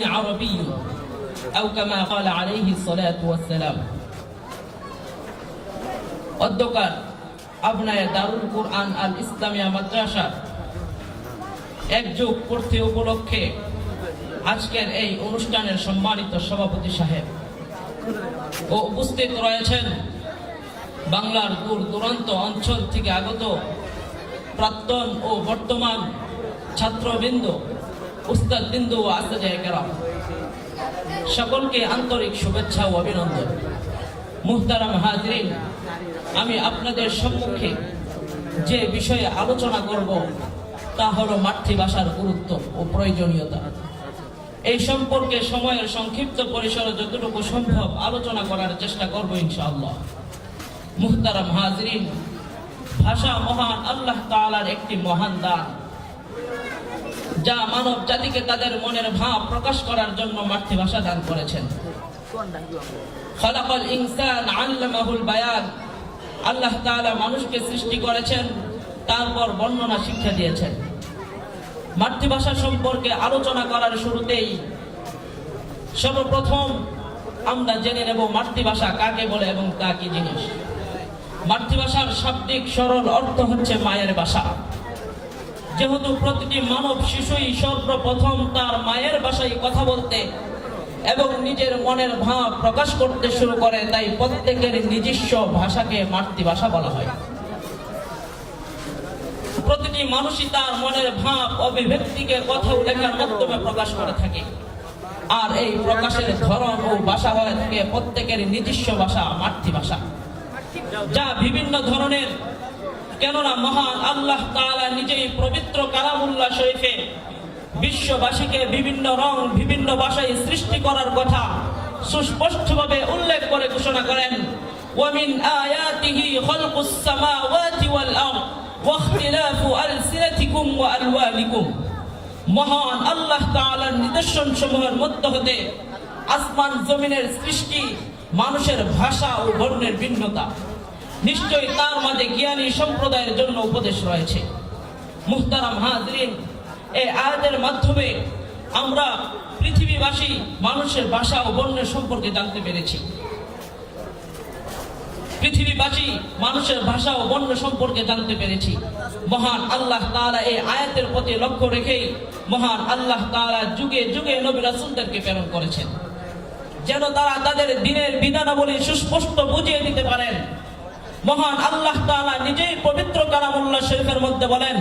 عربي أو كما قال عليه الصلاة والسلام অধ্যকার আপনার দারুল কুরআন আল ইসলামিয়া মাদ্রাসা একযুগ পূর্তি উপলক্ষে আজকের এই অনুষ্ঠানের সম্মানিত সভাপতি সাহেব ও উপস্থিত রয়েছেন বাংলার দূর দূরান্ত অঞ্চল থেকে আগত প্রাক্তন ও বর্তমান ছাত্রবৃন্দ উস্তাদবৃন্দ ও আসসাদায়ে কেরাম সকলকে আন্তরিক শুভেচ্ছা ও অভিনন্দন। মুহতারাম হাজরিন, আমি আপনাদের সম্মুখে যে বিষয়ে আলোচনা করব তা হলো মাতৃভাষার গুরুত্ব ও প্রয়োজনীয়তা। এই সম্পর্কে সময়ের সংক্ষিপ্ত পরিসরে যতটুকু সম্ভব আলোচনা করার চেষ্টা করব ইনশাআল্লাহ। মুহতারাম হাজরিন, ভাষা মহান আল্লাহ তাআলার একটি মহান দান, যা মানব জাতিকে তাদের মনের ভাব প্রকাশ করার জন্য মাতৃভাষা দান করেছেন। খালাকাল ইনসান আল্লামাহুল বায়ান, আল্লাহ তাআলা মানুষকে সৃষ্টি করেছেন, তারপর বর্ণনা শিক্ষা দিয়েছেন। মাতৃভাষা সম্পর্কে আলোচনা করার শুরুতেই সর্বপ্রথম আমরা জেনে নেব মাতৃভাষা কাকে বলে এবং তা কি জিনিস। মাতৃভাষার শাব্দিক সরল অর্থ হচ্ছে মায়ের ভাষা। যেহেতু প্রতিটি মানব শিশুই সর্বপ্রথম তার মায়ের ভাষায় কথা বলতে এবং নিজের মনের ভাব প্রকাশ করতে শুরু করে, তাই প্রত্যেকের নিজস্ব ভাষাকে মাতৃভাষা বলা হয়। প্রতিটি মানুষই তার মনের ভাব অভিব্যক্তিকে কথা ও লেখার মাধ্যমে প্রকাশ করে থাকে, আর এই প্রকাশের ধরন ও ভাষা হয়ে থাকে প্রত্যেকের নিজস্ব ভাষা মাতৃভাষা, যা বিভিন্ন ধরনের। কেননা মহান আল্লাহ তাআলা নিজেই পবিত্র কালামুল্লাহ শরীফে বিশ্ববাসীকে বিভিন্ন রং বিভিন্ন ভাষায় সৃষ্টি করার কথা সুস্পষ্টভাবে উল্লেখ করে ঘোষণা করেন, ওয়ামিন আয়াতিহি খালকুস সামাওয়াতি ওয়াল আরদ ওয়া ইখতিলাফু আলসিনাতিকুম ওয়া আলওয়ানিকুম। মহান আল্লাহ তাআলার নিদর্শন সমূহের মধ্যে হতে আসমান জমিনের সৃষ্টি, মানুষের ভাষা ও বর্ণের ভিন্নতা। নিশ্চয়ই তার মাঝে জ্ঞানী সম্প্রদায়ের জন্য উপদেশ রয়েছে। মুহতারাম হাজরিন, এই আয়াতের মাধ্যমে আমরা পৃথিবীবাসী মানুষের ভাষা ও বর্ণের সম্পর্কে জানতে পেরেছি। পৃথিবীবাসী মানুষের ভাষা ও বর্ণ সম্পর্কে জানতে পেরেছি। মহান আল্লাহ তাআলা এই আয়াতের প্রতি লক্ষ্য রেখেই মহান আল্লাহ তাআলা যুগে যুগে নবী রাসূলদেরকে প্রেরণ করেছেন, যেন তারা তাদের দ্বীনের বিধানাবলী সুস্পষ্ট বুঝিয়ে দিতে পারেন। মহান আল্লাহ তাআলা নিজেই পবিত্র কালামুল্লাহ শরীফের মধ্যে বলেন,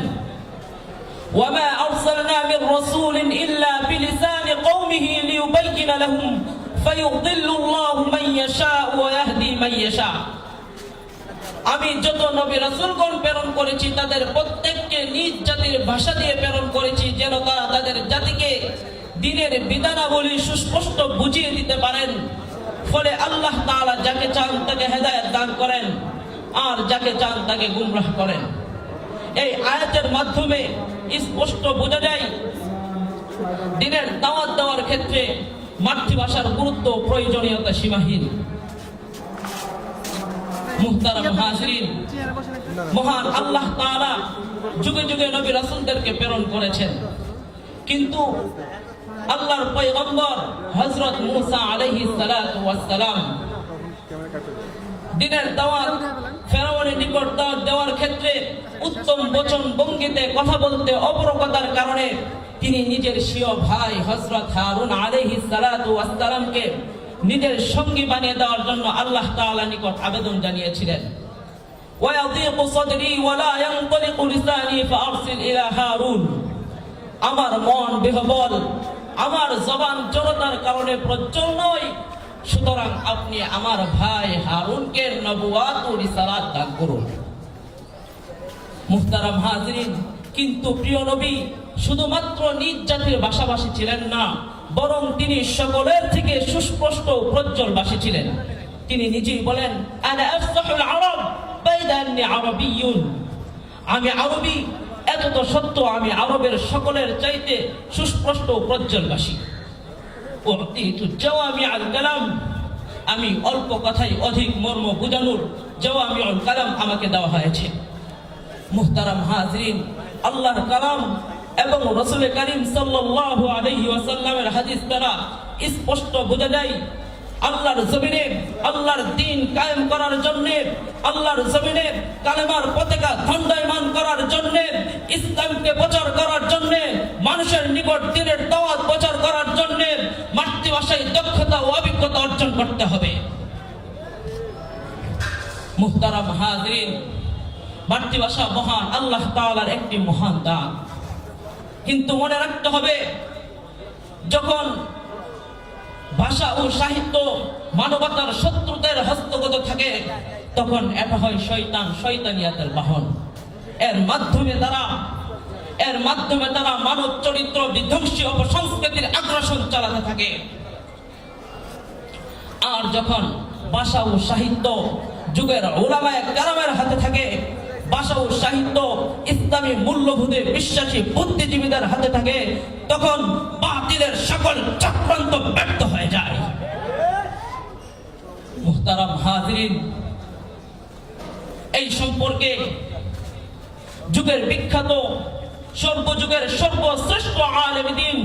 ওয়ামা আরসালনা মির রাসূলিন ইল্লা বিলিসানি কওমিহি লিয়ুবাইয়িনা লাহুম ফায়ুযিল্লুল্লাহু মান ইয়াশা ওয়া ইয়াহদি মান ইয়াশা। আমি যত নবী রাসূলগণ প্রেরণ করেছি তাদের প্রত্যেককে নিজ জাতির ভাষা দিয়ে প্রেরণ করেছি, যেন তারা তাদের জাতিকে দ্বীনের বিধানাবলী সুস্পষ্ট বুঝিয়ে দিতে পারেন। ফলে আল্লাহ তাআলা যাকে চান তাকে হেদায়েত দান করেন, আর যাকে চান তাকে গুমরাহ করেন। এই আয়াতের মাধ্যমে স্পষ্ট বোঝা যায় দ্বীনের দাওয়াত দেওয়ার ক্ষেত্রে মাতৃভাষার গুরুত্ব ও প্রয়োজনীয়তা সীমাহীন। মুহতারাম হাজরিন, মহান আল্লাহ তাআলা যুগে যুগে নবী রাসূলদেরকে প্রেরণ করেছেন, কিন্তু আল্লাহর পয়গম্বর হযরত মূসা আলাইহিস সালাতু ওয়াস সালাম দ্বীনের দাওয়াত ফেরাউনের নিকট দাওয়াত দেওয়ার ক্ষেত্রে উত্তম বচন ভঙ্গিতে কথা বলতে অপরগতার কারণে তিনি নিজের স্বীয় ভাই হযরত হারুন আলাইহিস সালাতু ওয়াস সালামকে নিজের সঙ্গী বানিয়ে দেওয়ার জন্য আল্লাহ তাআলা নিকট আবেদন জানিয়েছিলেন। ওয়া ইয়াযীকু সাদরি ওয়া লা ইয়ানতালিকু লিসানি ফাআরসিল ইলা হারুন। আমার মন বিহ্বল, আমার জবান জড়তার কারণে প্রজ্জ্বল নয়, সুতরাং আপনি আমার ভাই হারুনকে নবুয়াত ও রিসালাত দান করুন। মুহতারাম হাজরিন, কিন্তু প্রিয় নবী শুধুমাত্র নিজ জাতির ভাষাভাষী ছিলেন না, বরং তিনি সকলের থেকে সুস্পষ্ট প্রজ্জ্বল ভাষী ছিলেন। তিনি নিজেই বলেন, আনা আফসাহুল আরব বাইদা আন্নী আরবিয়্যুন। আমি আরবি, এত তো সত্য আমি আরবের সকলের চাইতে সুস্পষ্ট প্রজ্জ্বল ভাষী। আমি অল্প কথাই অধিক মর্ম বুঝানোর জাওয়ামিউল কালাম আমাকে দেওয়া হয়েছে। মুহতারাম হাজরিন, আল্লাহর কালাম এবং রাসূল করিম সাল্লাল্লাহু আলাইহি ওয়াসাল্লামের হাদিস দ্বারা স্পষ্ট বোঝা যায় আল্লাহর জমিনে আল্লাহর দ্বীন কায়েম করার জন্য, আল্লাহর জমিনে কালেমার পতাকা দণ্ডায়মান করার জন্য, ইসলামকে প্রচার করার জন্য, মানুষের নিকট দ্বীনের দাওয়াত প্রচার করার জন্য মাতৃভাষায় দক্ষতা ও অভিজ্ঞতা অর্জন করতে হবে। মুহতারাম হাজিরিন, মাতৃভাষা মহান আল্লাহ তাআলার একটি মহান দান। কিন্তু মনে রাখতে হবে, যখন ভাষা ও সাহিত্য মানবতার শত্রুদের হস্তগত থাকে, তখন এটা হয় শয়তানিয়াতের বাহন। এর মাধ্যমে তারা মানব চরিত্র বিধ্বংসী অপসংস্কৃতির আগ্রাসন চালাতে থাকে। আর যখন ভাষা ও সাহিত্য যুগের উলামায়ে কেরামের হাতে থাকে, ভাষা ও সাহিত্য ইসলামী মূল্যবোধে বিশ্বাসী বুদ্ধিজীবীদের হাতে থাকে, তখন বাতিলের সকল চক্রান্ত ব্যর্থ হয়ে যায়। মুহতারাম হাজিরিন, এই সম্পর্কে যুগের বিখ্যাত সর্বযুগের সর্বশ্রেষ্ঠ আলেম দ্বীন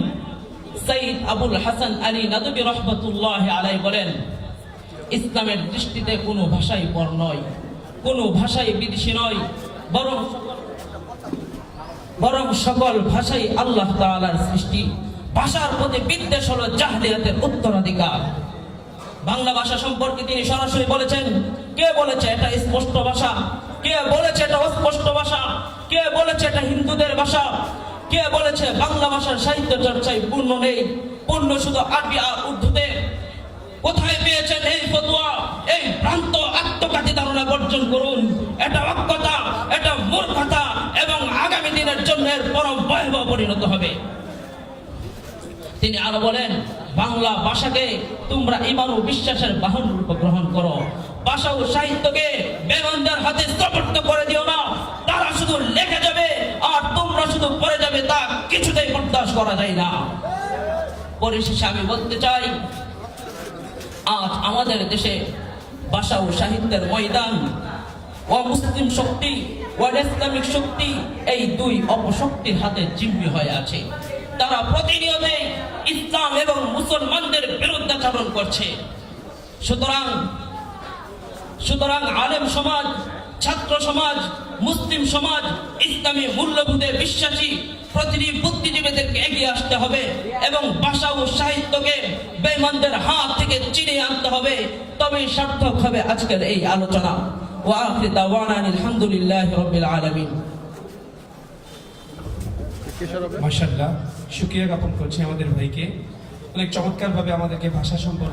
সৈয়দ আবুল হাসান আলী নাদভী রাহমাতুল্লাহি আলাইহি বলেন, ইসলামের দৃষ্টিতে কোনো ভাষাই পর নয়, কোনো ভাষাই বিদেশি নয়, বরং সকল ভাষাই আল্লাহ তাআলার সৃষ্টি। ভাষার প্রতি বিদ্বেষ হলো জাহলিয়াতের উত্তরাধিকার। বাংলা ভাষা সম্পর্কে তিনি সরাসরি বলেছেন, কে বলেছে এটা স্পষ্ট ভাষা, কে বলেছে এটা অস্পষ্ট ভাষা, কে বলেছে এটা হিন্দুদের ভাষা, কে বলেছে বাংলা ভাষার সাহিত্য চর্চায় পূর্ণ নেই, পূর্ণ শুধু আরবি আর উর্দুতে। কোথায় পেয়েছেন এই ফতোয়া? এই ভ্রান্ত আত্মঘাতী ধারণা বর্জন করুন। এটা অজ্ঞতা, এটা মূর্খতা এবং আগামী দিনের জন্য এর পরম ভয়াবহ পরিণত হবে। তিনি আরো বলেন, বাংলা ভাষাকে তোমরা ঈমান ও বিশ্বাসের বাহন রূপে গ্রহণ করো। ভাষা ও সাহিত্যকে বেঈমানদের হাতে স্তব্ধ করে দিও না। তারা শুধু লেখে যাবে আর তোমরা শুধু পড়ে যাবে, তা কিছুতেই বরদাস্ত করা যায় না। পরিশেষে আমি বলতে চাই, আজ আমাদের দেশে ভাষা ও সাহিত্যের ময়দান অমুসলিম শক্তি ও ইসলামিক শক্তি, এই দুই অপশক্তির হাতে জিম্মি হয়ে আছে। তারা প্রতিনিয়ত ইসলাম এবং মুসলমানদের বিরুদ্ধাচরণ করছে। সুতরাং আলেম সমাজ, ছাত্র সমাজ, মুসলিম সমাজ ইসলামী মূল্যবোধে বিশ্বাসী প্রতিটি বুদ্ধিজীবীদেরকে এগিয়ে আসতে হবে এবং ভাষা ও সাহিত্যকে বেঈমানদের হাত থেকে চিনিয়ে আনতে হবে। তবেই সার্থক হবে আজকের এই আলোচনা। ওয়া আখিরু দাওয়ানা আলহামদুলিল্লাহি রাব্বিল আলামিন। মাশাআল্লাহ, শুকরিয়া জ্ঞাপন করছি আমাদের ভাইকে। অনেক চমৎকার ভাবে আমাদেরকে ভাষা সম্পর্কে